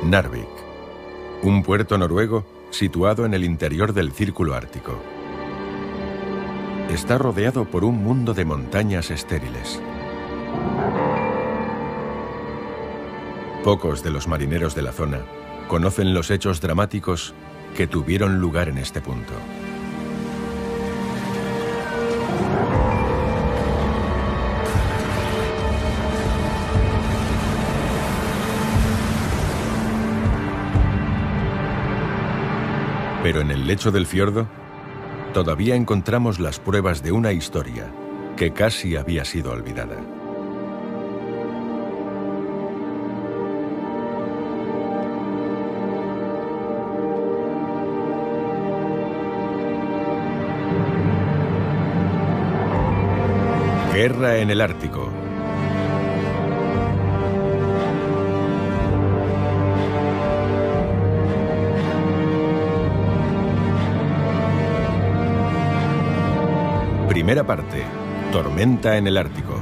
Narvik, un puerto noruego situado en el interior del Círculo Ártico. Está rodeado por un mundo de montañas estériles. Pocos de los marineros de la zona conocen los hechos dramáticos que tuvieron lugar en este punto. Pero en el lecho del fiordo todavía encontramos las pruebas de una historia que casi había sido olvidada. Guerra en el Ártico. Primera parte. Tormenta en el Ártico.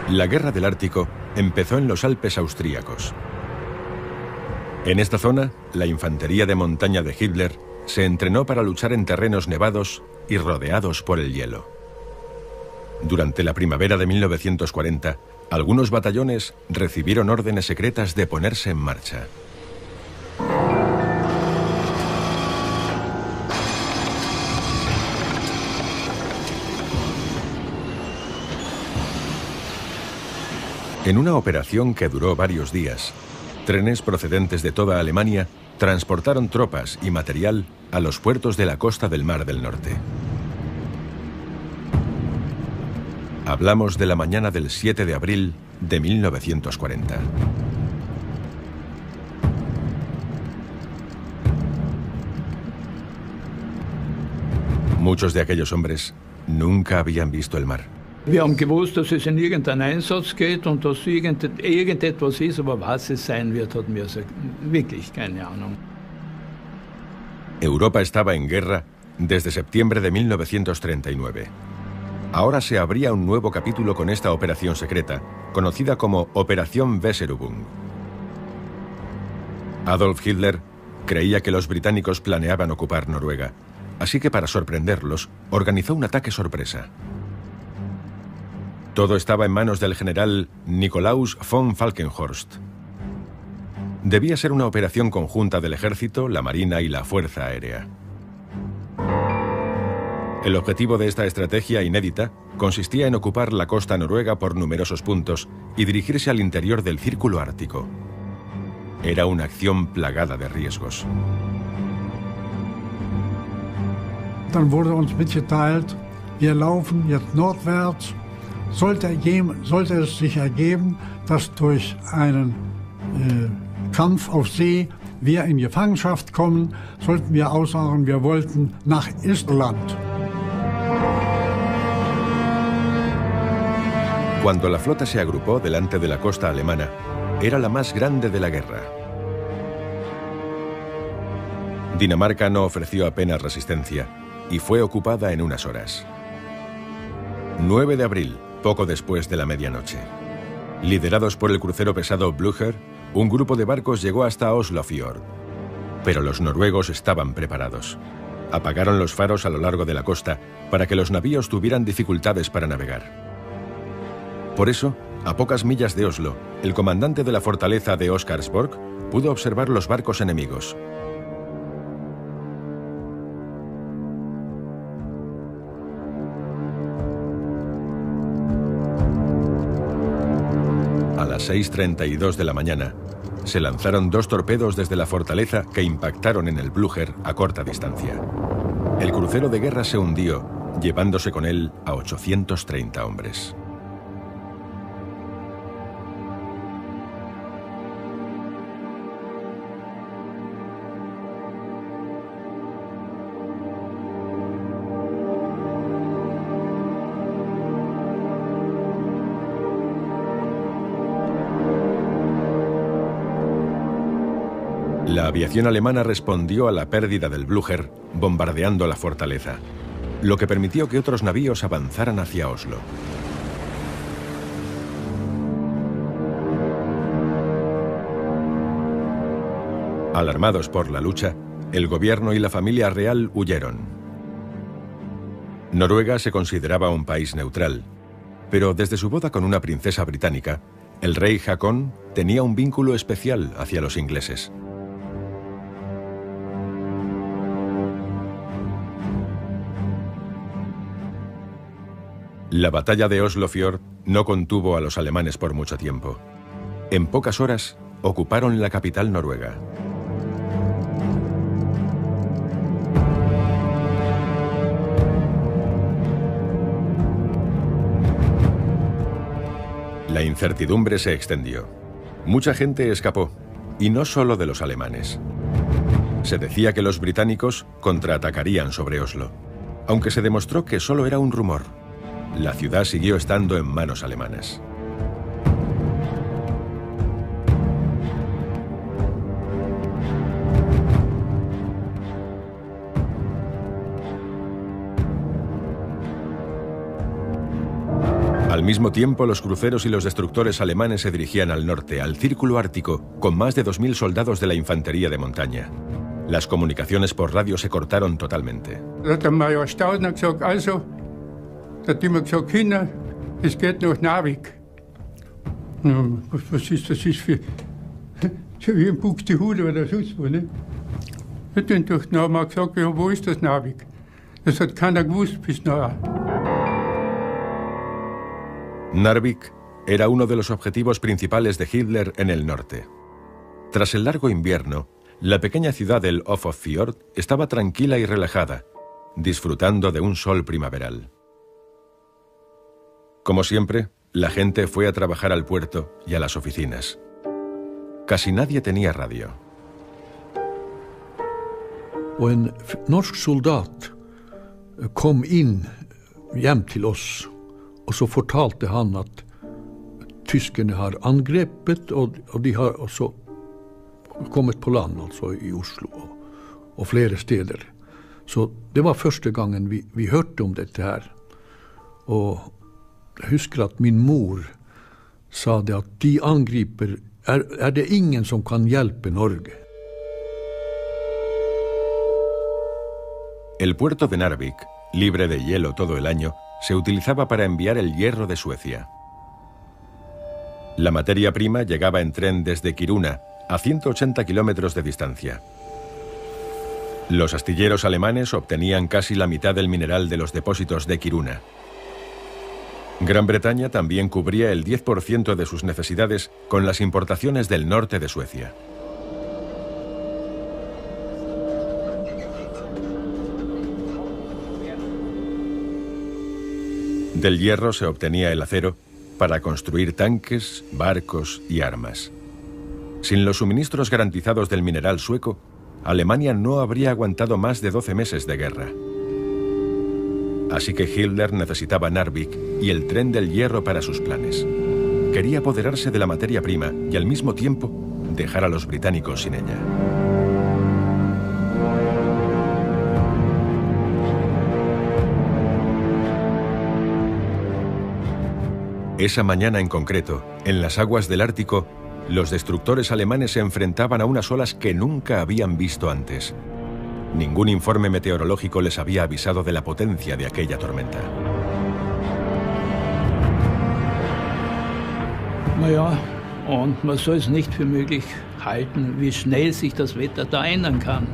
La Guerra del Ártico empezó en los Alpes austríacos. En esta zona, la infantería de montaña de Hitler se entrenó para luchar en terrenos nevados y rodeados por el hielo. Durante la primavera de 1940, algunos batallones recibieron órdenes secretas de ponerse en marcha. En una operación que duró varios días, trenes procedentes de toda Alemania transportaron tropas y material a los puertos de la costa del Mar del Norte. Hablamos de la mañana del 7 de abril de 1940. Muchos de aquellos hombres nunca habían visto el mar. Wir haben gewusst, dass es in irgendeinen Einsatz geht und dass irgendetwas ist, aber was es sein wird, hatten wir wirklich keine Ahnung. Europa estaba en guerra desde septiembre de 1939. Ahora se abría un nuevo capítulo con esta operación secreta, conocida como Operación Weserübung. Adolf Hitler creía que los británicos planeaban ocupar Noruega, así que para sorprenderlos, organizó un ataque sorpresa. Todo estaba en manos del general Nikolaus von Falkenhorst. Debía ser una operación conjunta del ejército, la marina y la fuerza aérea. El objetivo de esta estrategia inédita consistía en ocupar la costa noruega por numerosos puntos y dirigirse al interior del Círculo Ártico. Era una acción plagada de riesgos. Dann wurde uns mitgeteilt, wir laufen jetzt nordwärts. Sollte es sich ergeben, dass durch einen Kampf auf See wir in Gefangenschaft kommen, sollten wir aussagen, wir wollten nach Estland. Cuando la flota se agrupó delante de la costa alemana, era la más grande de la guerra. Dinamarca no ofreció apenas resistencia y fue ocupada en unas horas. 9 de abril, poco después de la medianoche. Liderados por el crucero pesado Blücher, un grupo de barcos llegó hasta Oslofjord. Pero los noruegos estaban preparados. Apagaron los faros a lo largo de la costa para que los navíos tuvieran dificultades para navegar. Por eso, a pocas millas de Oslo, el comandante de la fortaleza de Oscarsborg pudo observar los barcos enemigos. A las 6:32 de la mañana, se lanzaron 2 torpedos desde la fortaleza que impactaron en el Blücher a corta distancia. El crucero de guerra se hundió, llevándose con él a 830 hombres. La aviación alemana respondió a la pérdida del Blücher bombardeando la fortaleza, lo que permitió que otros navíos avanzaran hacia Oslo. Alarmados por la lucha, el gobierno y la familia real huyeron. Noruega se consideraba un país neutral, pero desde su boda con una princesa británica, el rey Haakon tenía un vínculo especial hacia los ingleses. La batalla de Oslofjord no contuvo a los alemanes por mucho tiempo. En pocas horas ocuparon la capital noruega. La incertidumbre se extendió. Mucha gente escapó, y no solo de los alemanes. Se decía que los británicos contraatacarían sobre Oslo, aunque se demostró que solo era un rumor. La ciudad siguió estando en manos alemanas. Al mismo tiempo, los cruceros y los destructores alemanes se dirigían al norte, al Círculo Ártico, con más de 2000 soldados de la infantería de montaña. Las comunicaciones por radio se cortaron totalmente. Der Major Staudner gesagt, also, da hat immer gesagt, Kinder, es geht nach Narvik. Was ist das für wie ein Buxtehude oder sonst wo, ne? Und dann haben wir gesagt, ja, wo ist das Narvik? Das hat keiner gewusst bis nachher. Narvik era uno de los objetivos principales de Hitler en el norte. Tras el largo invierno, la pequeña ciudad del Ofotfjord estaba tranquila y relajada, disfrutando de un sol primaveral. Como siempre, la gente fue a trabajar al puerto y a las oficinas. Casi nadie tenía radio. Och en norsk soldat kom in hjem til oss, og så fortalte han at tyskerne har angrepet, og de har også kommet på land, altså i Oslo og flere steder. Så det var første gangen vi hørte om dette her. Og jeg husker at min mor sa det at de angriper, er det ingen som kan hjelpe Norge. El puerto de Narvik, libre de hielo todo el año, se utilizaba para enviar el hierro de Suecia. La materia prima llegaba en tren desde Kiruna, a 180 kilómetros de distancia. Los astilleros alemanes obtenían casi la mitad del mineral de los depósitos de Kiruna. Gran Bretaña también cubría el 10% de sus necesidades con las importaciones del norte de Suecia. Del hierro se obtenía el acero para construir tanques, barcos y armas. Sin los suministros garantizados del mineral sueco, Alemania no habría aguantado más de 12 meses de guerra. Así que Hitler necesitaba Narvik y el tren del hierro para sus planes. Quería apoderarse de la materia prima y al mismo tiempo dejar a los británicos sin ella. Esa mañana en concreto, en las aguas del Ártico, los destructores alemanes se enfrentaban a unas olas que nunca habían visto antes. Ningún informe meteorológico les había avisado de la potencia de aquella tormenta. Naja, und man soll es nicht für möglich halten, wie schnell sich das Wetter da ändern kann.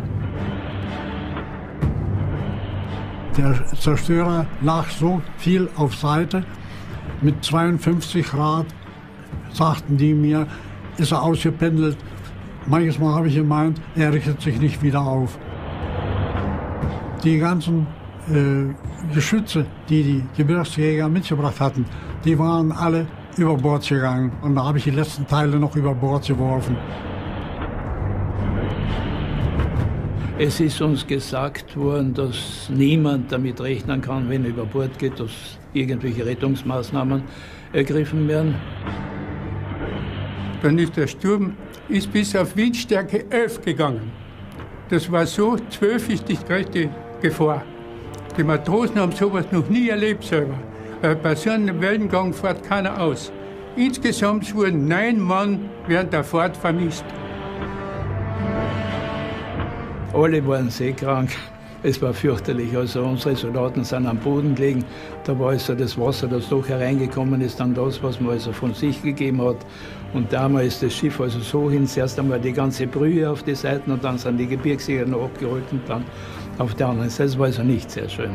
Der Zerstörer lag so viel auf Seite. Mit 52 Grad, sagten die mir, ist er ausgependelt. Manches Mal habe ich gemeint, er richtet sich nicht wieder auf. Die ganzen Geschütze, die die Gebirgsjäger mitgebracht hatten, die waren alle über Bord gegangen. Und da habe ich die letzten Teile noch über Bord geworfen. Es ist uns gesagt worden, dass niemand damit rechnen kann, wenn er über Bord geht, dass irgendwelche Rettungsmaßnahmen ergriffen werden. Dann ist der Sturm bis auf Windstärke 11 gegangen. Das war so, 12 ist die größte Gefahr. Die Matrosen haben sowas noch nie erlebt selber. Bei so einem Wellengang fährt keiner aus. Insgesamt wurden 9 Mann während der Fahrt vermisst. Alle waren seekrank. Es war fürchterlich. Also unsere Soldaten sind am Boden gelegen. Da war also das Wasser, das doch hereingekommen ist, dann das, was man also von sich gegeben hat. Und damals ist das Schiff also so hin, zuerst einmal die ganze Brühe auf die Seiten und dann sind die Gebirgsjäger noch abgerollt und dann auf der anderen Seite. Das war also nicht sehr schön.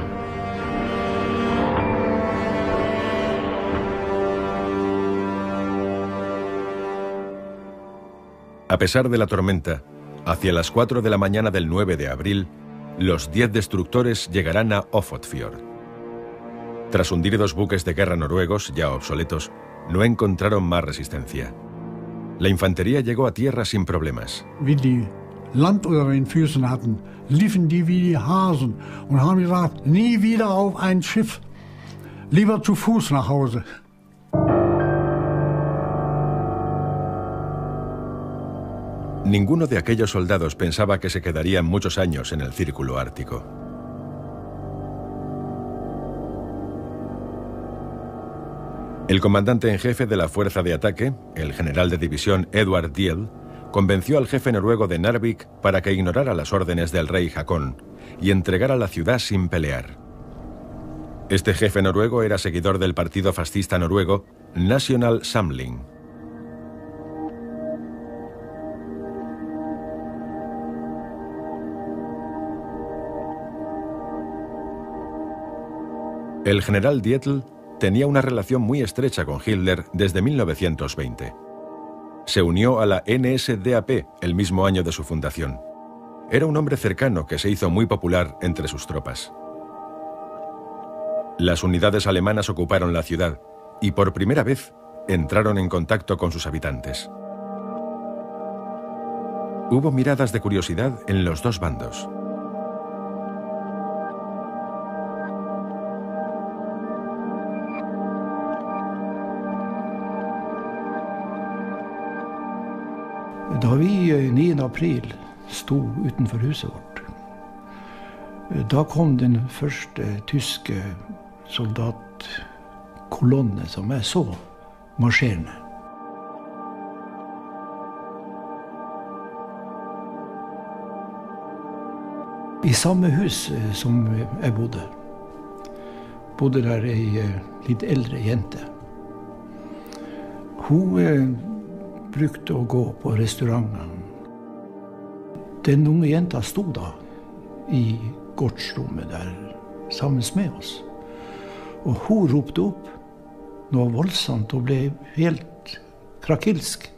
A pesar de la tormenta, hacia las 4 de la mañana del 9 de abril, los 10 destructores llegarán a Ofotfjord. Tras hundir 2 buques de guerra noruegos, ya obsoletos, no encontraron más resistencia. La infantería llegó a tierra sin problemas. Wie die Land unter den Füßen hatten, liefen die wie die Hasen und haben gesagt, nie wieder auf ein Schiff, lieber zu Fuß nach Hause. Ninguno de aquellos soldados pensaba que se quedarían muchos años en el círculo ártico. El comandante en jefe de la fuerza de ataque, el general de división Edward Diel, convenció al jefe noruego de Narvik para que ignorara las órdenes del rey Haakon y entregara la ciudad sin pelear. Este jefe noruego era seguidor del partido fascista noruego National Samling. El general Dietl tenía una relación muy estrecha con Hitler desde 1920. Se unió a la NSDAP el mismo año de su fundación. Era un hombre cercano que se hizo muy popular entre sus tropas. Las unidades alemanas ocuparon la ciudad y por primera vez entraron en contacto con sus habitantes. Hubo miradas de curiosidad en los 2 bandos. Da vi 9. april sto utenfor huset vårt, da kom den første tyske soldatkolonne som jeg så marsjerende. I samme hus som jeg bodde der ei litt eldre jente. Hun brukte å gå på restauranten. Den unge jenta stod da i gårdsrommet der sammen med oss. Og hun ropte opp noe voldsomt og ble helt krakilsk.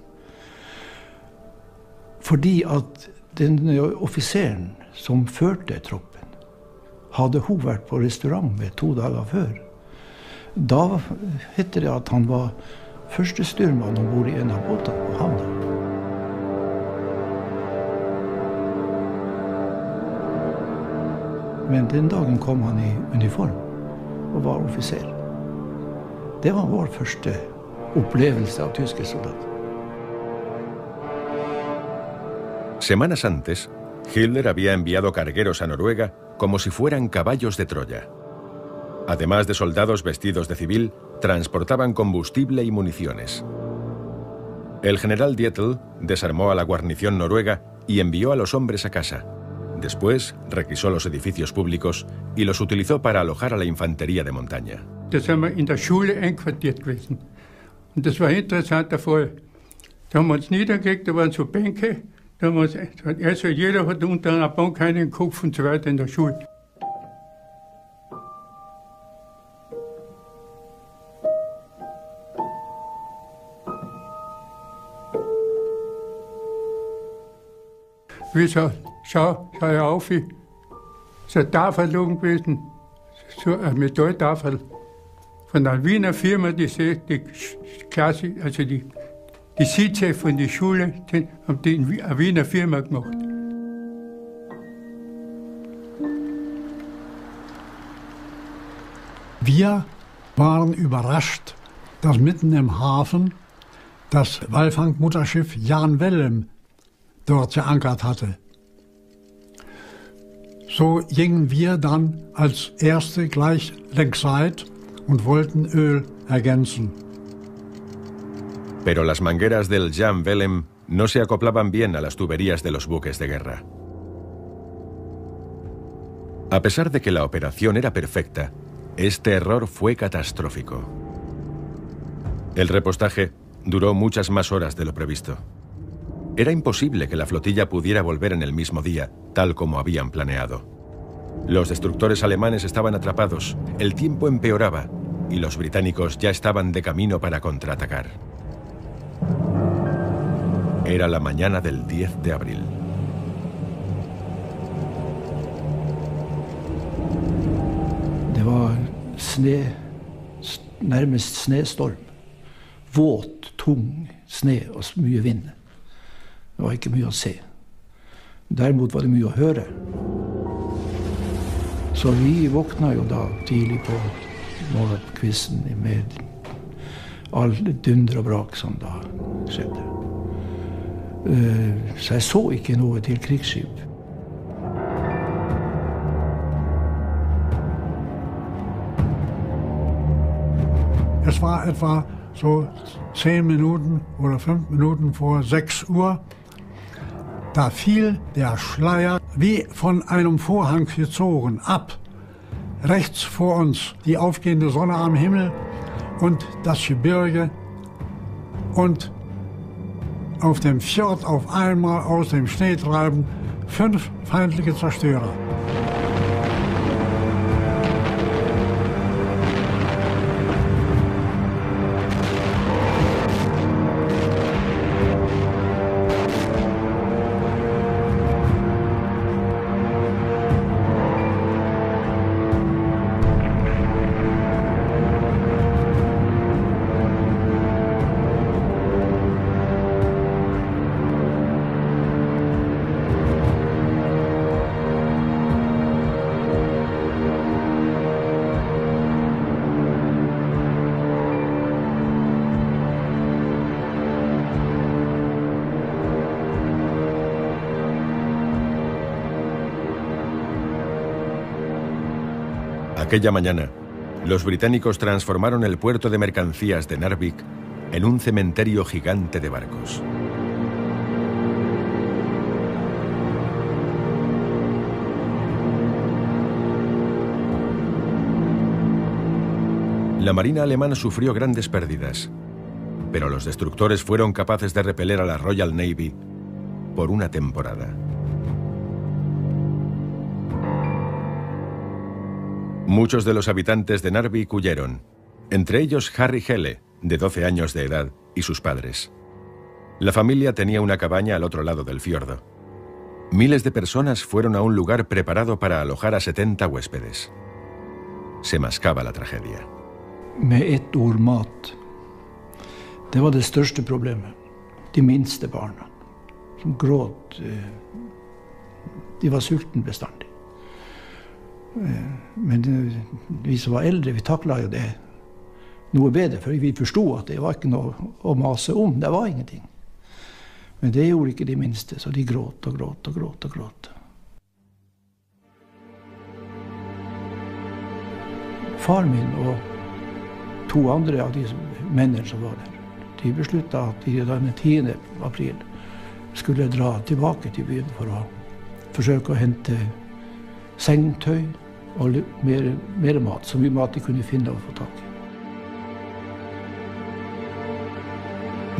Fordi at den offiseren som førte troppen, hadde hun vært på restaurant med 2 dager før. Da heter det at han var første styrmann ombord i en av båtene på havna. Men den dagen kom han i uniform og var offiser. Det var vår første opplevelse av tyske soldater. Semanas antes, Hitler había enviado cargueros a Noruega como si fueran caballos de Troya. Además de soldados vestidos de civil, transportaban combustible y municiones. El general Dietl desarmó a la guarnición noruega y envió a los hombres a casa. Después requisó los edificios públicos y los utilizó para alojar a la infantería de montaña. Da sind wir in der Schule einquartiert gewesen. Und das war ein interessanter Fall. Da haben wir uns niedergelegt, da waren so Bänke. Da haben wir uns, also jeder hat unter einer Bank einen Kopf und so weiter in der Schule. Wie schau auf, so eine Tafel oben gewesen, so eine Metalltafel von einer Wiener Firma, die Klasse, also die Sitze von der Schule, haben die eine Wiener Firma gemacht. Wir waren überrascht, dass mitten im Hafen das Walfangmutterschiff Jan Wellem dort geankert hatte. So gingen wir dann als Erste gleich längsseite und wollten Öl ergänzen. Pero las mangueras del Jan Wellem no se acoplaban bien a las tuberías de los buques de guerra. A pesar de que la operación era perfecta, este error fue catastrófico. El repostaje duró muchas más horas de lo previsto. Era imposible que la flotilla pudiera volver en el mismo día, tal como habían planeado. Los destructores alemanes estaban atrapados, el tiempo empeoraba y los británicos ya estaban de camino para contraatacar. Era la mañana del 10 de abril. Det var nærmest snestorm. Våt, tung sne og mye vind. Det var ikke mye å se. Derimot var det mye å høre. Så vi våkna jo da tidlig på morgenkvisten med all dunder og brak som da skjedde. Så jeg så ikke noe til krigsskip. Es war etwa so 10 Minuten oder 5 Minuten vor 6 Uhr. Da fiel der Schleier wie von einem Vorhang gezogen ab. Rechts vor uns die aufgehende Sonne am Himmel und das Gebirge. Und auf dem Fjord auf einmal aus dem Schneetreiben 5 feindliche Zerstörer. Aquella mañana, los británicos transformaron el puerto de mercancías de Narvik en un cementerio gigante de barcos. La marina alemana sufrió grandes pérdidas, pero los destructores fueron capaces de repeler a la Royal Navy por una temporada. Muchos de los habitantes de Narvik huyeron, entre ellos Harry Helle, de 12 años de edad, y sus padres. La familia tenía una cabaña al otro lado del fiordo. Miles de personas fueron a un lugar preparado para alojar a 70 huéspedes. Se mascaba la tragedia. Med ett ord mat. Det var det største problemet. De minste barna, som gråt. De var sulten bestandig. Men vi som var eldre, vi takla jo det noe bedre, for vi forstod at det var ikke noe å mase om, det var ingenting. Men det gjorde ikke de minste, så de gråt og gråt og gråt og gråt. Far min og 2 andre av de mennene som var der, de besluttet at de den 10. april skulle dra tilbake til byen for å forsøke å hente sengetøy og mer mat, så mye mat de kunne finne og få tak i.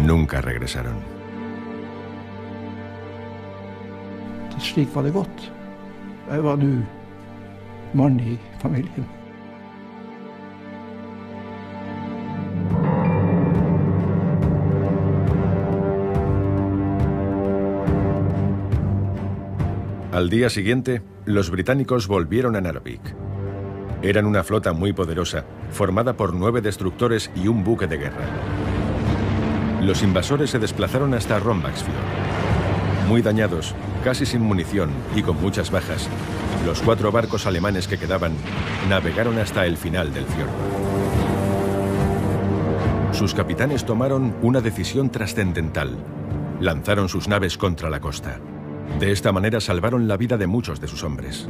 Nunca regresaron. Slik var det gått. Jeg var nå mann i familien. Al día siguiente, los británicos volvieron a Narvik. Eran una flota muy poderosa, formada por 9 destructores y un buque de guerra. Los invasores se desplazaron hasta Rombaksfjord. Muy dañados, casi sin munición y con muchas bajas, los 4 barcos alemanes que quedaban navegaron hasta el final del fiordo. Sus capitanes tomaron una decisión trascendental. Lanzaron sus naves contra la costa. De esta manera salvaron la vida de muchos de sus hombres.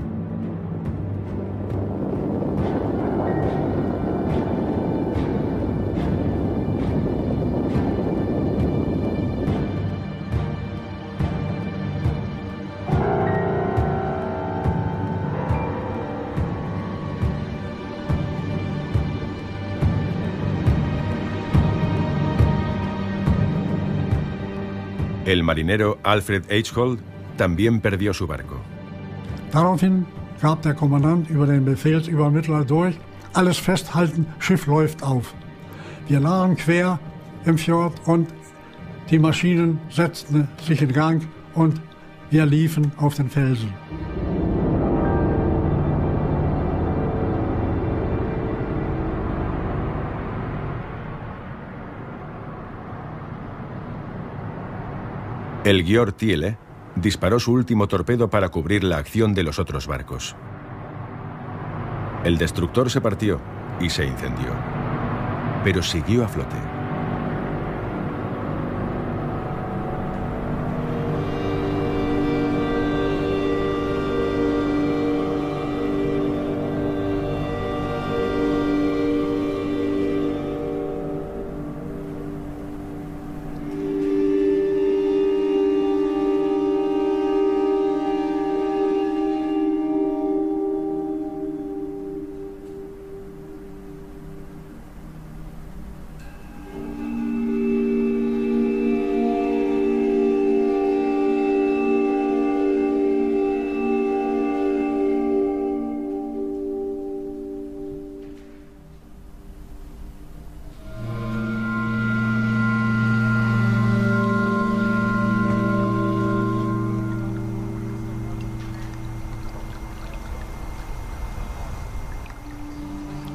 El marinero Alfred Eichhold también perdió su barco. Daraufhin gab der Kommandant über den Befehlsübermittler durch: alles festhalten, Schiff läuft auf. Wir lagen quer im Fjord und die Maschinen setzten sich in Gang und wir liefen auf den Felsen. El Gior Tiele disparó su último torpedo para cubrir la acción de los otros barcos. El destructor se partió y se incendió, pero siguió a flote.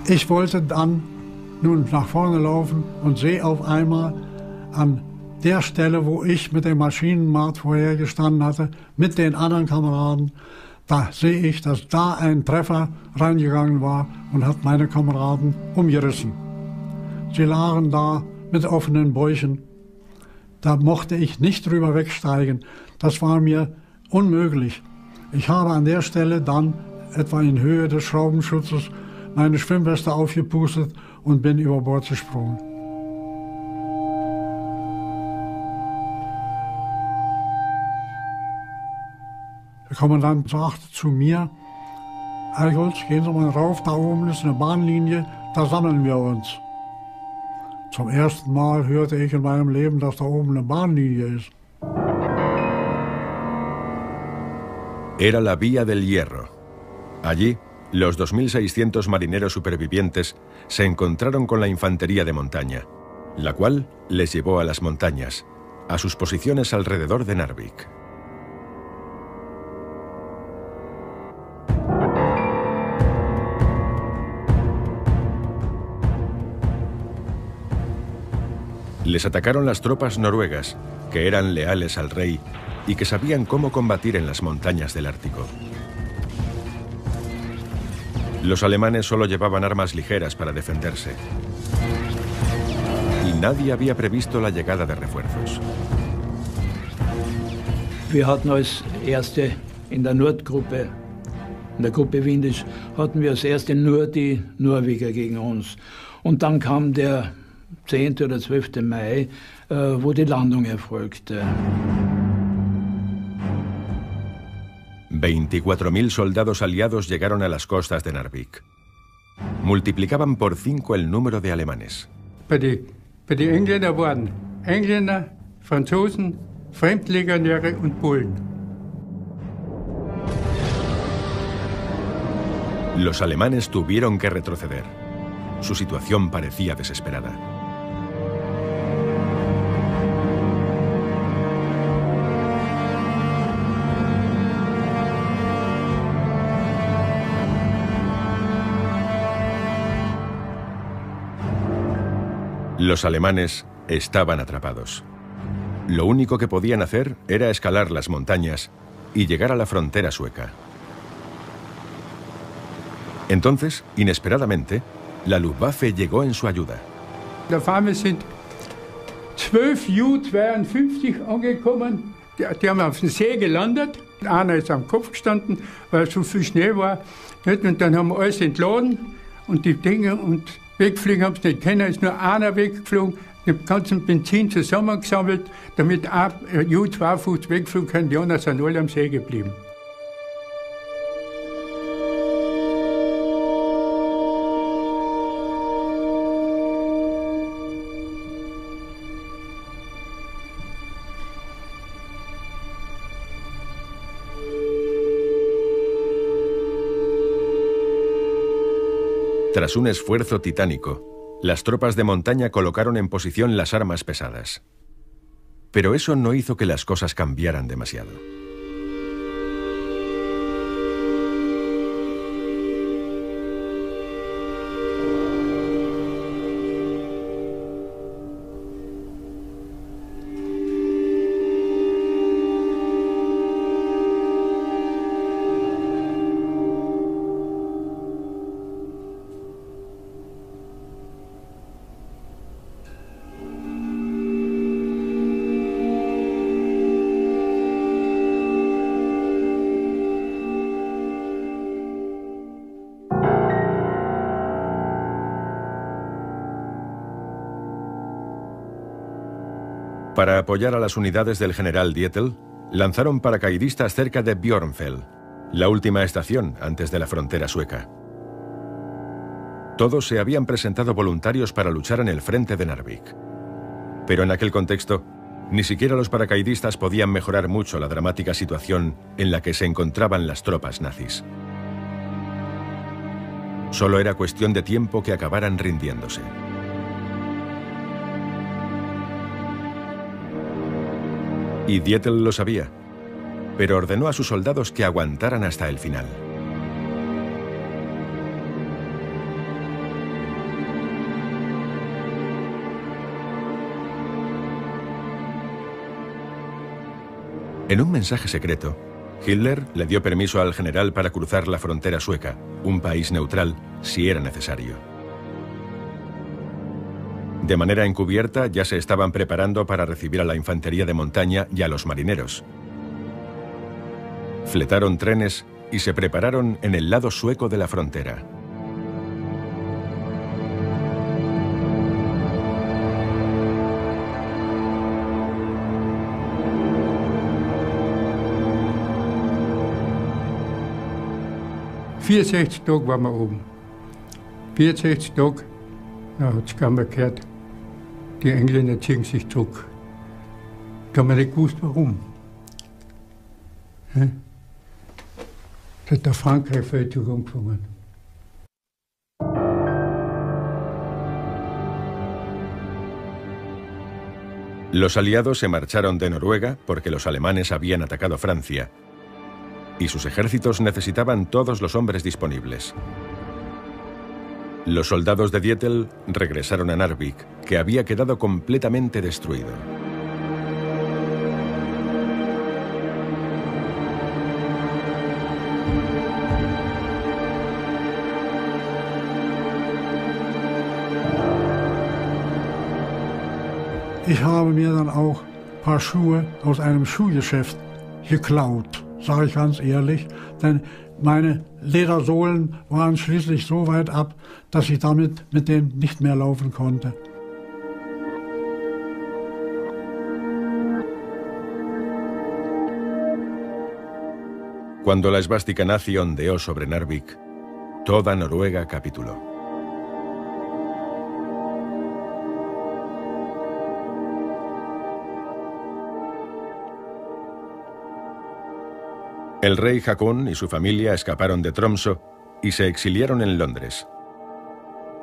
Ich wollte dann nun nach vorne laufen und sehe auf einmal an der Stelle, wo ich mit dem Maschinenmarkt vorher gestanden hatte, mit den anderen Kameraden, da sehe ich, dass da ein Treffer reingegangen war und hat meine Kameraden umgerissen. Sie lagen da mit offenen Bäuchen. Da mochte ich nicht drüber wegsteigen. Das war mir unmöglich. Ich habe an der Stelle dann etwa in Höhe des Schraubenschutzes meine Schwimmweste aufgepustet und bin über Bord gesprungen. Der Kommandant sagte zu mir: Eichholz, gehen Sie mal rauf, da oben ist eine Bahnlinie, da sammeln wir uns. Zum ersten Mal hörte ich in meinem Leben, dass da oben eine Bahnlinie ist. Era la Vía del Hierro. Allí, los 2.600 marineros supervivientes se encontraron con la infantería de montaña, la cual les llevó a las montañas, a sus posiciones alrededor de Narvik. Les atacaron las tropas noruegas, que eran leales al rey y que sabían cómo combatir en las montañas del Ártico. Los alemanes solo llevaban armas ligeras para defenderse. Y nadie había previsto la llegada de refuerzos. Wir hatten als Erste in der Nordgruppe, in der Gruppe Windisch, hatten wir als Erste nur die Norweger gegen uns. Und dann kam der 10. oder 12. Mai, wo die Landung erfolgte. 24.000 soldados aliados llegaron a las costas de Narvik. Multiplicaban por 5 el número de alemanes. Bei den Engländern waren Engländer, Franzosen, Fremdlegionäre und Polen. Los alemanes tuvieron que retroceder. Su situación parecía desesperada. Los alemanes estaban atrapados. Lo único que podían hacer era escalar las montañas y llegar a la frontera sueca. Entonces, inesperadamente, la Luftwaffe llegó en su ayuda. Auf einmal sind 12 Ju-52 angekommen. Die haben auf dem See gelandet. Einer ist am Kopf gestanden, weil so viel Schnee war. Und dann haben wir alles entladen und die Dinge und wegfliegen haben sie nicht können. Ist nur einer weggeflogen, den ganzen Benzin zusammengesammelt, damit ein Ju-52 wegfliegen können. Die anderen sind alle am See geblieben. Tras un esfuerzo titánico, las tropas de montaña colocaron en posición las armas pesadas. Pero eso no hizo que las cosas cambiaran demasiado. Para apoyar a las unidades del general Dietl, lanzaron paracaidistas cerca de Björnfell, la última estación antes de la frontera sueca. Todos se habían presentado voluntarios para luchar en el frente de Narvik. Pero en aquel contexto, ni siquiera los paracaidistas podían mejorar mucho la dramática situación en la que se encontraban las tropas nazis. Solo era cuestión de tiempo que acabaran rindiéndose. Y Dietl lo sabía, pero ordenó a sus soldados que aguantaran hasta el final. En un mensaje secreto, Hitler le dio permiso al general para cruzar la frontera sueca, un país neutral, si era necesario. De manera encubierta ya se estaban preparando para recibir a la infantería de montaña y a los marineros. Fletaron trenes y se prepararon en el lado sueco de la frontera. ...64 Tage waren wir oben. 64 Tage, da hat es keiner gehört. Die Engländer ziehen sich zurück. Da haben wir nicht gewusst, warum. Ja? Da hat der Frankreich völlig angefangen. Los aliados se marcharon de Noruega porque los alemanes habían atacado Francia y sus ejércitos necesitaban todos los hombres disponibles. Los soldados de Dietl regresaron a Narvik, que había quedado completamente destruido. Ich habe mir dann auch ein paar Schuhe aus einem Schuhgeschäft geklaut, sage ich ganz ehrlich, denn meine Ledersohlen waren schließlich so weit ab, dass ich damit mit denen nicht mehr laufen konnte. Cuando la esvástica nazi ondeó sobre Narvik, toda Noruega capituló. El rey Haakon y su familia escaparon de Tromsø y se exiliaron en Londres.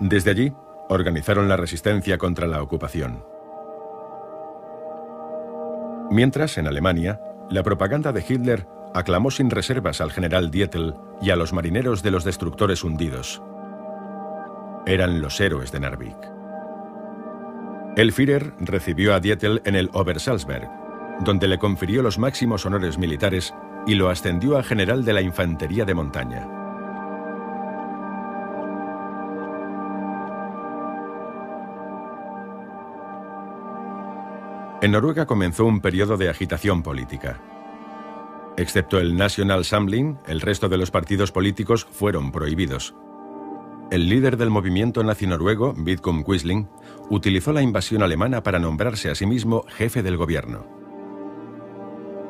Desde allí, organizaron la resistencia contra la ocupación. Mientras, en Alemania, la propaganda de Hitler aclamó sin reservas al general Dietl y a los marineros de los destructores hundidos. Eran los héroes de Narvik. El Führer recibió a Dietl en el Obersalzberg, donde le confirió los máximos honores militares y lo ascendió a general de la infantería de montaña. En Noruega comenzó un periodo de agitación política. Excepto el National Samling, el resto de los partidos políticos fueron prohibidos. El líder del movimiento nazi noruego, Vidkun Quisling, utilizó la invasión alemana para nombrarse a sí mismo jefe del gobierno.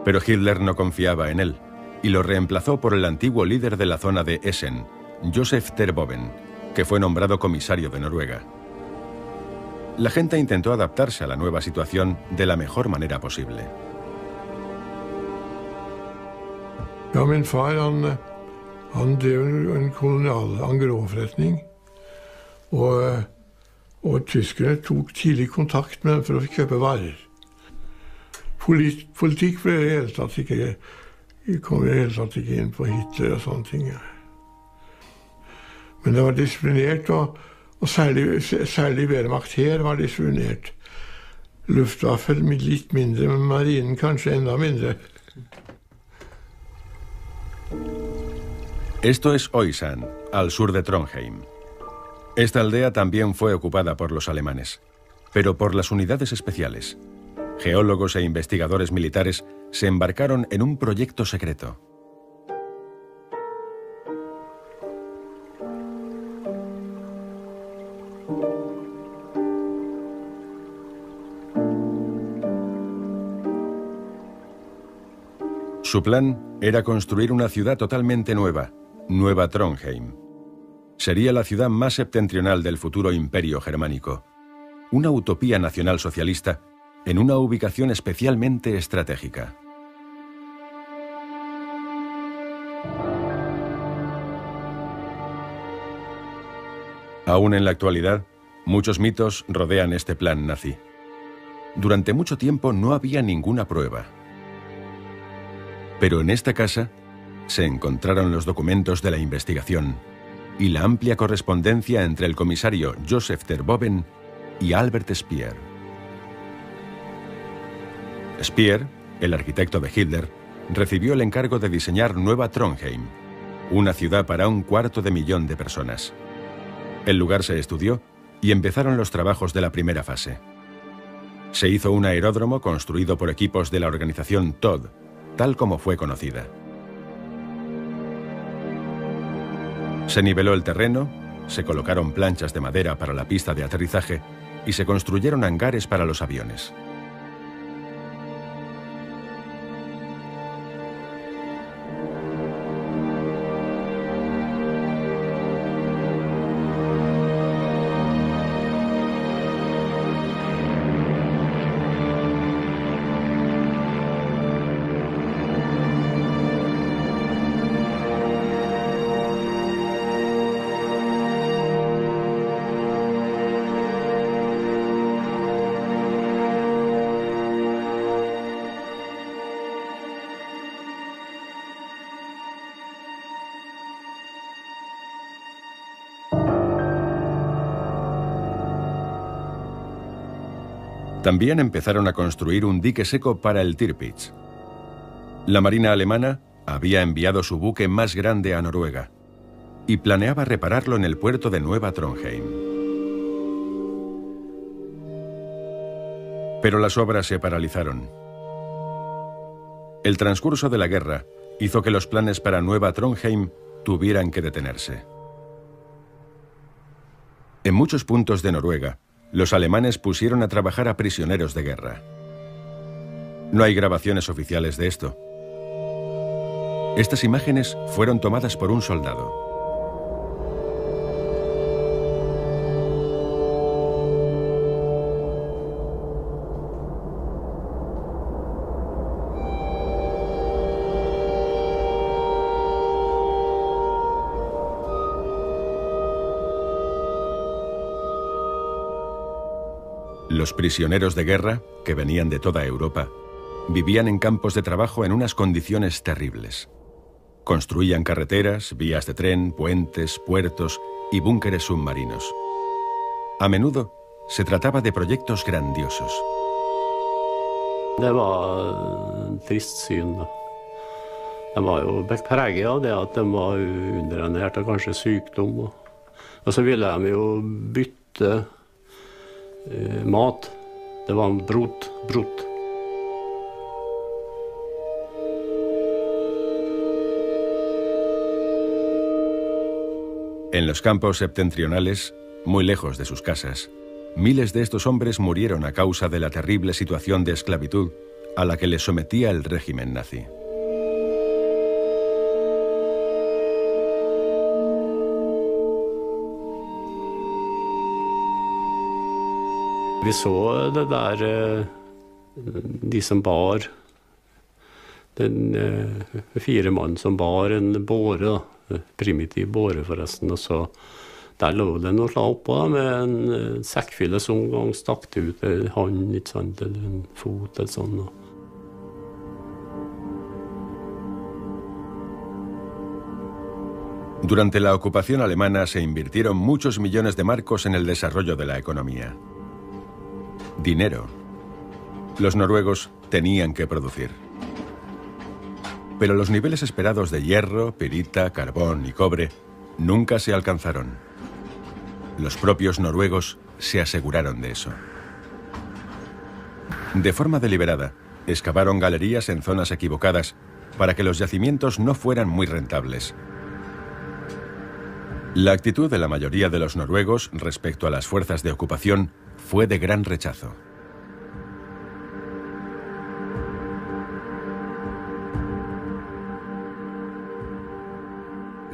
Pero Hitler no confiaba en él y lo reemplazó por el antiguo líder de la zona de Essen, Josef Terboven, que fue nombrado comisario de Noruega. La gente intentó adaptarse a la nueva situación de la mejor manera posible. Ja, min far han drev en kolonial angroforretning Og tyskerne tok tidlig kontakt med dem for å kjøpe varer. Politikk ble i hele tatt ikke, kom i hele tatt ikke inn på Hitler og sånne ting. Men det var disiplinert, og særlig Wehrmacht her var disiplinert. Luftwaffe litt mindre, men marinen kanskje enda mindre. Esto es Oysand, al sur de Trondheim. Esta aldea también fue ocupada por los alemanes, pero por las unidades especiales. Geólogos e investigadores militares se embarcaron en un proyecto secreto. Su plan era construir una ciudad totalmente nueva, Nueva Trondheim. Sería la ciudad más septentrional del futuro imperio germánico. Una utopía nacional socialista en una ubicación especialmente estratégica. Aún en la actualidad, muchos mitos rodean este plan nazi. Durante mucho tiempo no había ninguna prueba. Pero en esta casa se encontraron los documentos de la investigación y la amplia correspondencia entre el comisario Joseph Terboven y Albert Speer. Speer, el arquitecto de Hitler, recibió el encargo de diseñar Nueva Trondheim, una ciudad para 250.000 de personas. El lugar se estudió y empezaron los trabajos de la primera fase. Se hizo un aeródromo construido por equipos de la organización Todd, tal como fue conocida. Se niveló el terreno, se colocaron planchas de madera para la pista de aterrizaje y se construyeron hangares para los aviones. También empezaron a construir un dique seco para el Tirpitz. La Marina alemana había enviado su buque más grande a Noruega y planeaba repararlo en el puerto de Nueva Trondheim. Pero las obras se paralizaron. El transcurso de la guerra hizo que los planes para Nueva Trondheim tuvieran que detenerse. En muchos puntos de Noruega, los alemanes pusieron a trabajar a prisioneros de guerra. No hay grabaciones oficiales de esto. Estas imágenes fueron tomadas por un soldado. Los prisioneros de guerra, que venían de toda Europa, vivían en campos de trabajo en unas condiciones terribles. Construían carreteras, vías de tren, puentes, puertos y búnkeres submarinos. A menudo se trataba de proyectos grandiosos. Det var trist syn. De var jo preget av det at de var underernært og kanskje sykdom. Og så ville de jo bytte mat. Det var brot. En los campos septentrionales, muy lejos de sus casas, miles de estos hombres murieron a causa de la terrible situación de esclavitud a la que les sometía el régimen nazi. Vi så det der, de som bar, den 4 mann som bar en båre, primitiv båre forresten, og så Der lå det noe slag oppå da, med en sekkfylle som gang stakk det ut en hånd, ikke sant, eller en fot eller sånn. Durante la ocupación alemana se invirtieron muchos millones de marcos en el desarrollo de la economía. Dinero. Los noruegos tenían que producir. Pero los niveles esperados de hierro, pirita, carbón y cobre nunca se alcanzaron. Los propios noruegos se aseguraron de eso. De forma deliberada, excavaron galerías en zonas equivocadas para que los yacimientos no fueran muy rentables. La actitud de la mayoría de los noruegos respecto a las fuerzas de ocupación fue de gran rechazo.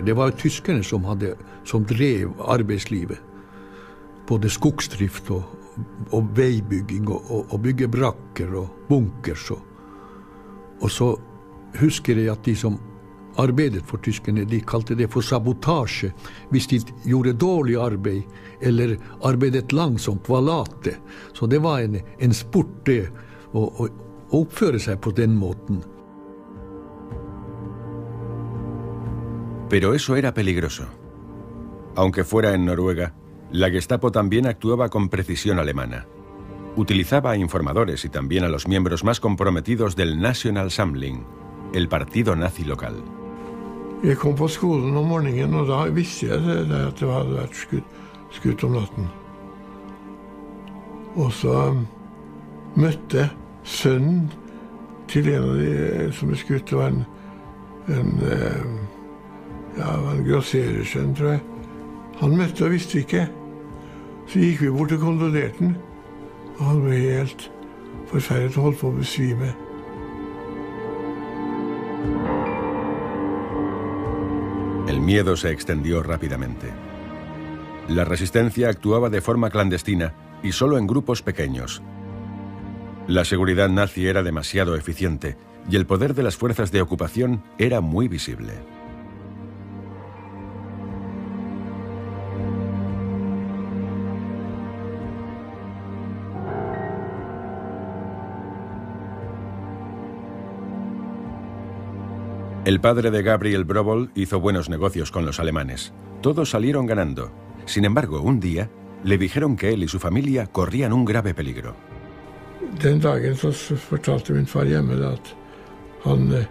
Det var tyskerne som drev arbeidslivet. Både skogsdrift og veibygging og bygge brakker og bunkers. Og så husker jeg at de som arbeidet for tyskerne, de kalte det for sabotasje. Hvis de gjorde dårlig arbeid eller arbeidet langsomt, var late. Så det var en sport det å oppføre seg på den måten. Pero eso era peligroso. Aunque fuera en Noruega, la Gestapo también actuaba con precisión alemana. Utilizaba a informadores y también a los miembros más comprometidos del National Samling, el partido nazi local. Jeg kom på skolen om morgenen, og da visste jeg at det hadde vært skutt om natten. Og så møtte sønnen til en av de som ble skutt, det var en grosserersønn, tror jeg. Han møtte og visste ikke. Så gikk vi bort og kondolerte den, og han ble helt forferdet og holdt på å besvime. El miedo se extendió rápidamente. La resistencia actuaba de forma clandestina y solo en grupos pequeños. La seguridad nazi era demasiado eficiente y el poder de las fuerzas de ocupación era muy visible. El padre de Gabriel Brobol hizo buenos negocios con los alemanes. Todos salieron ganando. Sin embargo, un día le dijeron que él y su familia corrían un grave peligro. Den dagen så fortalte min far hjemme at han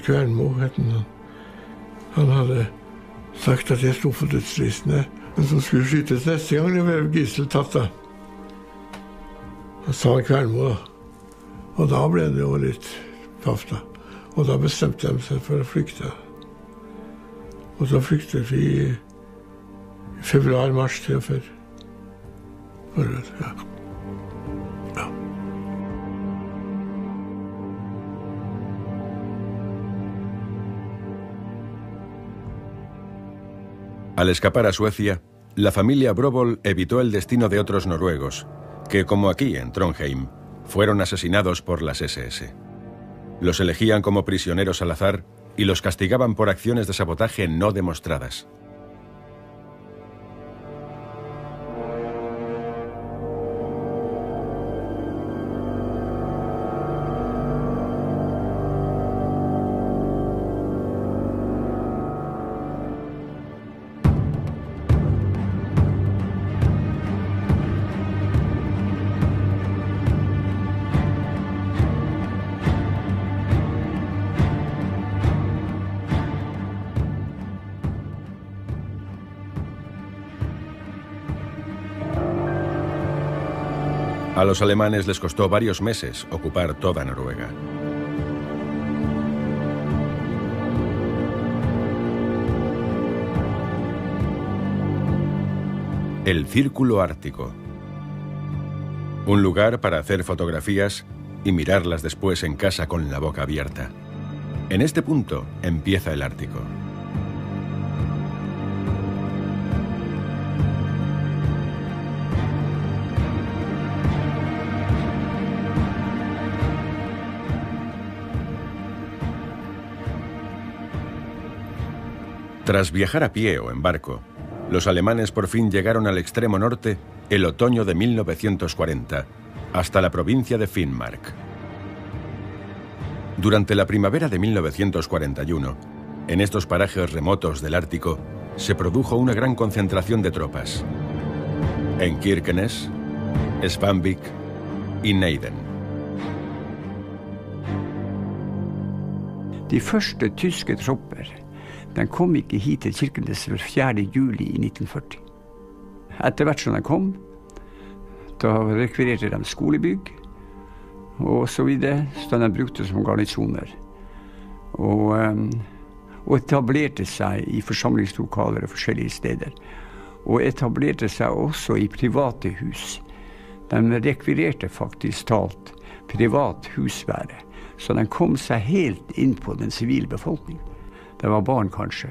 Kvernmo, han hadde sagt at jeg stod for dødslistene, men som skulle skytes neste gang det ble gisseltatt da. Han sa Kvernmo da. Og da ble det jo litt paff da. Og da bestemte de seg for å flykte. Og så flyktet vi i februar-mars 43. Ja. Al escapar a Suecia, la familia Brobol evitó el destino de otros noruegos, que, como aquí en Trondheim, fueron asesinados por las SS. Los elegían como prisioneros al azar y los castigaban por acciones de sabotaje no demostradas. A los alemanes les costó varios meses ocupar toda Noruega. El Círculo Ártico. Un lugar para hacer fotografías y mirarlas después en casa con la boca abierta. En este punto empieza el Ártico. Tras viajar a pie o en barco, Los alemanes por fin llegaron al extremo norte el otoño de 1940, hasta la provincia de Finnmark. Durante la primavera de 1941, en estos parajes remotos del Ártico, se produjo una gran concentración de tropas. En Kirkenes, Svanvik y Neiden. De første tyske tropper kom ikke hit til Kirkenes før 4. juli i 1940. Etter hvert som de kom, da rekvirerte de skolebygg og så videre, som de brukte som garnisoner. Og etablerte seg i forsamlingslokaler og forskjellige steder. Og etablerte seg også i private hus. De rekvirerte faktisk talt privat husvære. Så de kom seg helt inn på den sivile befolkningen. Det var barn kanskje,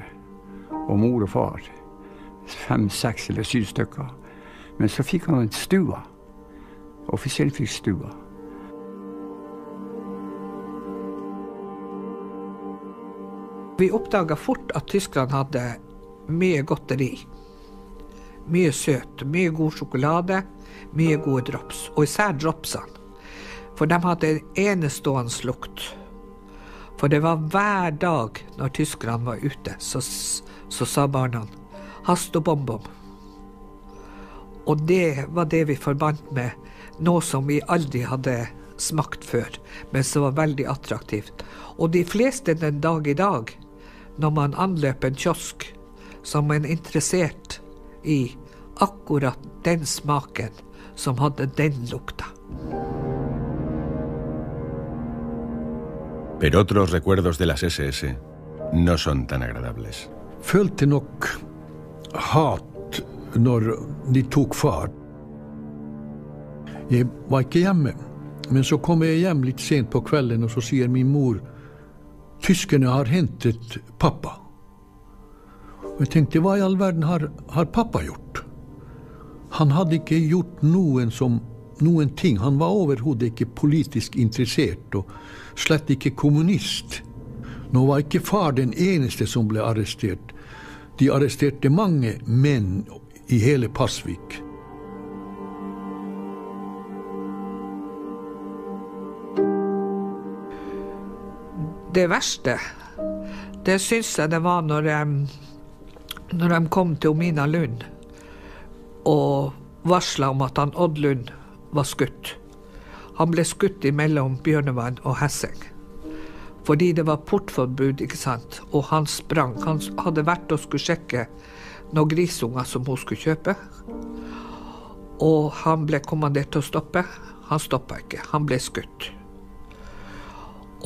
og mor og far. 5, 6 eller 7 stykker. Men så fikk han en stua. Offisielt fikk stua. Vi oppdaget fort at Tyskland hadde mye godteri. Mye søt, mye god sjokolade, mye gode drops. Og især dropsene. For de hadde enestående lukt. For det var hver dag når tyskerne var ute, så sa barna hast og bom-bom. Og det var det vi forbandt med noe som vi aldri hadde smakt før, men som var veldig attraktivt. Og de fleste den dag i dag, når man anløper en kiosk, som er interessert i akkurat den smaken som hadde den lukta. Pero otros recuerdos de las SS no son tan agradables. Følte nok hat når de tok far. Jeg var ikke hjemme, men så kom jeg hjem litt sent på kvelden, og så sier min mor, tyskerne har hentet pappa. Og jeg tenkte, hva i all verden har pappa gjort? Han hadde ikke gjort noen ting. Han var overhodet ikke politisk interessert, og slett ikke kommunist. Nå var ikke far den eneste som ble arrestert. De arresterte mange menn i hele Pasvik. Det verste, det synes jeg det var når de kom til Omina Lund og varslet om at han Odd Lund var skutt. Han ble skutt mellom Bjørnevann og Hesseng. Fordi det var portforbud, ikke sant? Og han sprang. Han hadde vært og skulle sjekke noen grisunger som hun skulle kjøpe. Og han ble kommandert til å stoppe. Han stoppet ikke. Han ble skutt.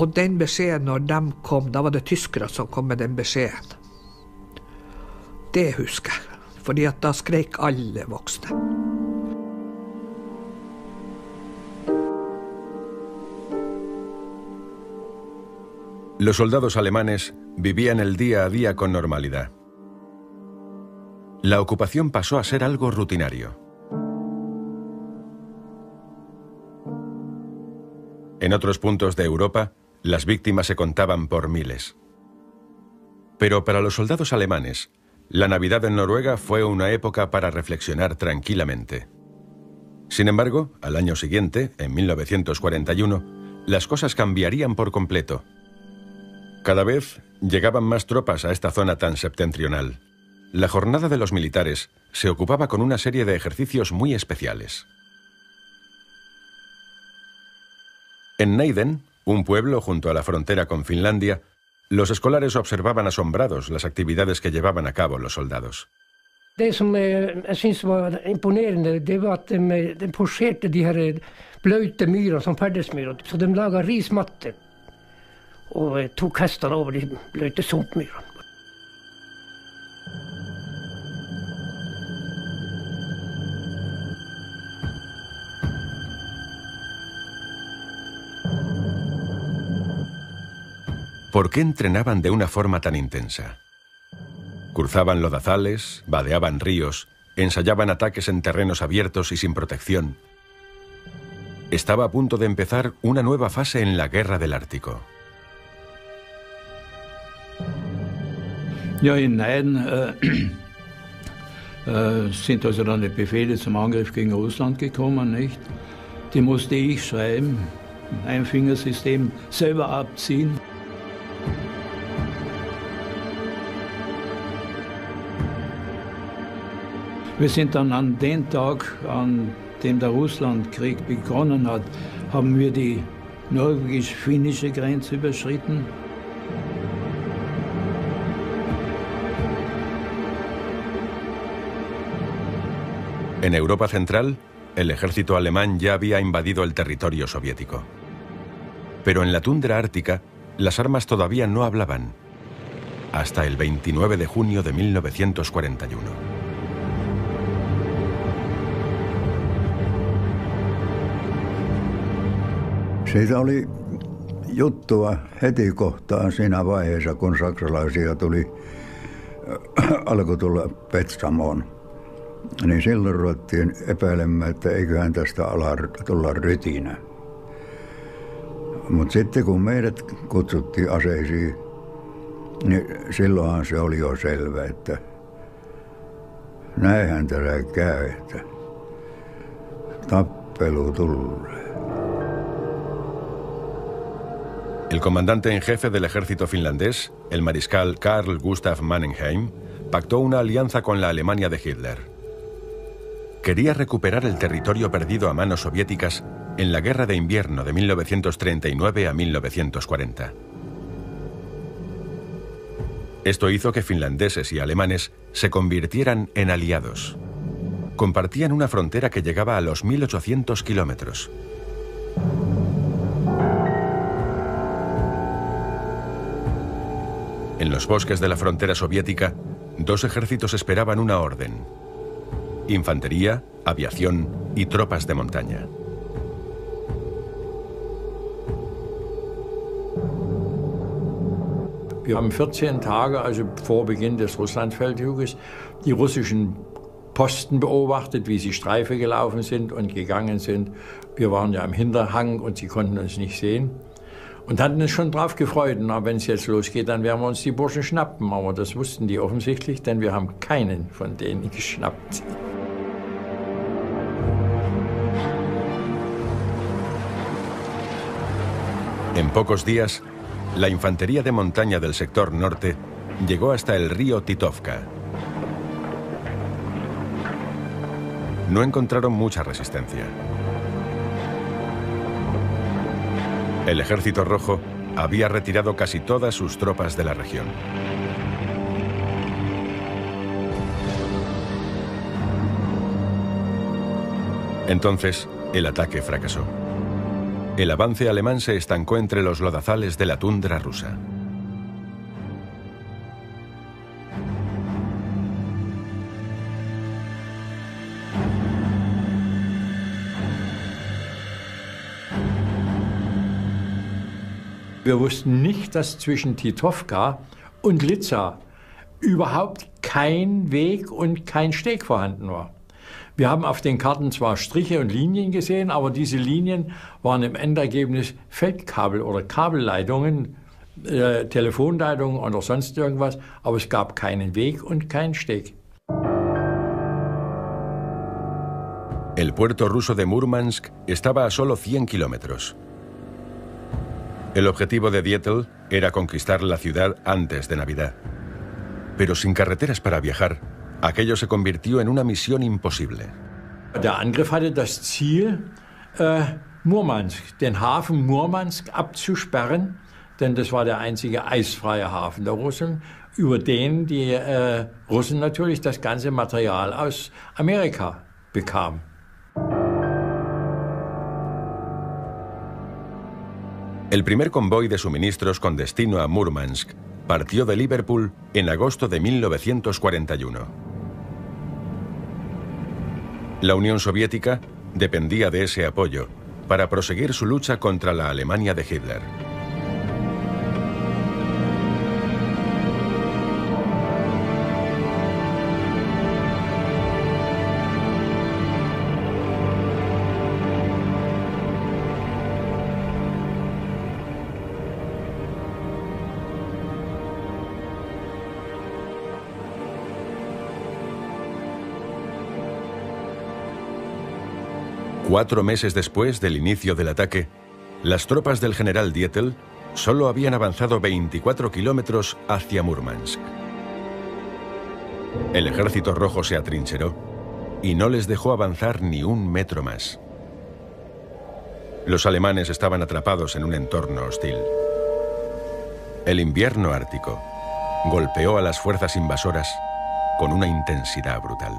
Og den beskjeden når de kom, da var det tyskere som kom med den beskjeden. Det husker jeg. Fordi at da skrek alle voksne. Los soldados alemanes vivían el día a día con normalidad. La ocupación pasó a ser algo rutinario. En otros puntos de Europa, las víctimas se contaban por miles. Pero para los soldados alemanes, la Navidad en Noruega fue una época para reflexionar tranquilamente. Sin embargo, al año siguiente, en 1941, las cosas cambiarían por completo. Cada vez llegaban más tropas a esta zona tan septentrional. La jornada de los militares se ocupaba con una serie de ejercicios muy especiales. En Neiden, un pueblo junto a la frontera con Finlandia, los escolares observaban asombrados las actividades que llevaban a cabo los soldados. Det som jeg synes var imponerende, det var at de forserte de her bløte myrer som ferdsmyrer, så de laget rismatter og tok hestene over de bløte sumpmyrene. ¿Por qué entrenaban de una forma tan intensa? Cruzaban lodazales, vadeaban ríos, ensayaban ataques en terrenos abiertos y sin protección. Estaba a punto de empezar una nueva fase en la guerra del Ártico. Ja, i Neiden Sind also dann die Befehle zum Angriff gegen Russland gekommen, nicht? Die musste ich schreiben, ein Einfingersystem selber abziehen. Wir sind dann an den Tag, an dem der Russlandkrieg begonnen hat, haben wir die norwegisch-finnische Grenze überschritten. En Europa Central, el ejército alemán ya había invadido el territorio soviético. Pero en la tundra ártica, las armas todavía no hablaban. Hasta el 29 de junio de 1941. Siitä oli juttua heti kohtaan siinä vaiheessa, kun saksalaisia alkoi tulla Petsamoon. Niin silloin ruvettiin epäilemään, että eiköhän tästä ala tulla rytinä. Mutta sitten kun meidät kutsuttiin aseisiin, niin silloinhan se oli jo selvä, että näinhän tässä käy, että tappelu tulee. El comandante en jefe del ejército finlandés, el mariscal Carl Gustav Mannerheim, pactó una alianza con la Alemania de Hitler. Quería recuperar el territorio perdido a manos soviéticas en la Guerra de Invierno de 1939 a 1940. Esto hizo que finlandeses y alemanes se convirtieran en aliados. Compartían una frontera que llegaba a los 1800 kilómetros. En los bosques de la frontera soviética, dos ejércitos esperaban una orden: infantería, aviación y tropas de montaña. Wir haben 14 Tage, also vor Beginn des Russlandfeldzuges, die russischen Posten beobachtet, wie sie Streife gelaufen sind und gegangen sind. Wir waren ja im Hinterhang und sie konnten uns nicht sehen. Und hatten uns schon drauf gefreut, na, wenn es jetzt losgeht, dann werden wir uns die Burschen schnappen. Aber das wussten die offensichtlich, denn wir haben keinen von denen geschnappt. En pocos días, la infantería de montaña del sector norte llegó hasta el río Titovka. No encontraron mucha resistencia. El Ejército Rojo había retirado casi todas sus tropas de la región. Entonces, el ataque fracasó. El avance alemán se estancó entre los lodazales de la tundra rusa. Wir wussten nicht, dass zwischen Titovka und Liza überhaupt kein Weg und kein Steg vorhanden war. Wir haben auf den Karten zwar Striche und Linien gesehen, aber diese Linien waren im Endergebnis Feldkabel oder Kabelleitungen, Telefonleitungen oder sonst irgendwas, aber es gab keinen Weg und keinen Steg. El puerto ruso de Murmansk estaba a solo 100 kilómetros. El objetivo de Dietl era conquistar la ciudad antes de Navidad. Pero sin carreteras para viajar, aquello se convirtió en una misión imposible. Der Angriff hatte das Ziel, Murmansk, den Hafen Murmansk abzusperren, denn das war der einzige eisfreie Hafen der Russen, über den die Russen natürlich das ganze Material aus Amerika bekamen. El primer convoy de suministros con destino a Murmansk partió de Liverpool en agosto de 1941. La Unión Soviética dependía de ese apoyo para proseguir su lucha contra la Alemania de Hitler. 4 meses después del inicio del ataque, las tropas del general Dietl solo habían avanzado 24 kilómetros hacia Murmansk. El ejército rojo se atrincheró y no les dejó avanzar ni un metro más. Los alemanes estaban atrapados en un entorno hostil. El invierno ártico golpeó a las fuerzas invasoras con una intensidad brutal.